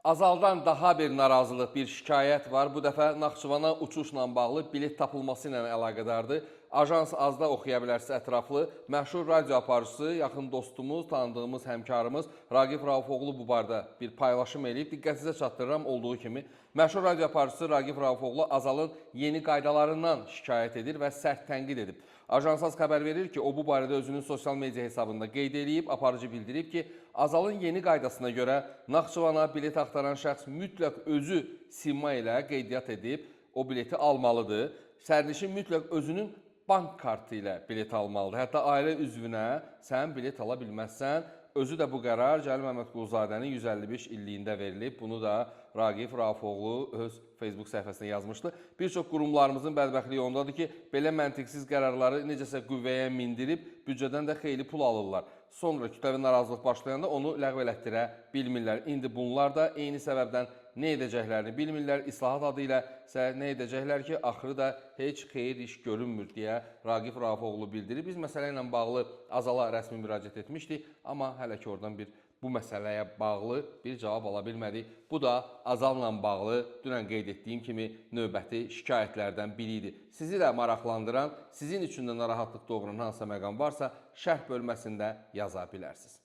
Azaldan daha bir narazılıq, bir şikayət var. Bu dəfə Naxçıvana uçuşla bağlı bilet tapılması ilə əlaqədardır. Ajans azda oxuya bilərsə ətraflı. Məşhur radio aparıcısı, yaxın dostumuz, tanıdığımız həmkarımız Raqif Raufoğlu bu barədə bir paylaşım eləyib. Diqqətinizə çatdırıram olduğu kimi. Məşhur radio aparıcısı Raqif Raufoğlu Azalın yeni qaydalarından şikayət edir və sərt tənqid edib. Ajansaz xəbər verir ki, o bu barədə özünün sosial media hesabında qeyd edib, aparıcı bildirib ki, Azalın yeni qaydasına görə Naxçıvana bilet axtaran şəxs mütləq özü simma ilə qeydiyyat edib, o bileti almalıdır. Sərnişin mütləq özünün bank kartı ilə bilet almalıdır. Hətta ailə üzvünə sən bilet ala bilməzsən. Özü də bu qərar Cəlil Məmmədquluzadənin 155 illiyində verilib. Bunu da Raqif Raufoğlu öz Facebook səhifəsində yazmışdı. Bir çox qurumlarımızın bədbəxtliyi ondadır ki, belə məntiqsiz qərarları necəsə qüvvəyə mindirib, büdcədən də xeyli pul alırlar. Sonra kütləvi narazılıq başlayanda onu ləğv elətdirə bilmirlər. İndi bunlar da eyni səbəbdən nə edəcəklərini bilmirlər. İslahat adı ilə nə edəcəklər ki, axırı da heç xeyir iş görünmür deyə Raqif Raufoğlu bildirir. Biz məsələ ilə bağlı Azala rəsmi müraciət etmişdik, amma hələ ki oradan bu məsələyə bağlı bir cavab ala bilmədik. Bu da Azalla bağlı dünən qeyd etdiyim kimi növbəti şikayətlərdən biri idi. Sizi də maraqlandıran, sizin üçün də narahatlıq doğuran hansısa məqam varsa, şərh bölməsində yaza bilərsiniz.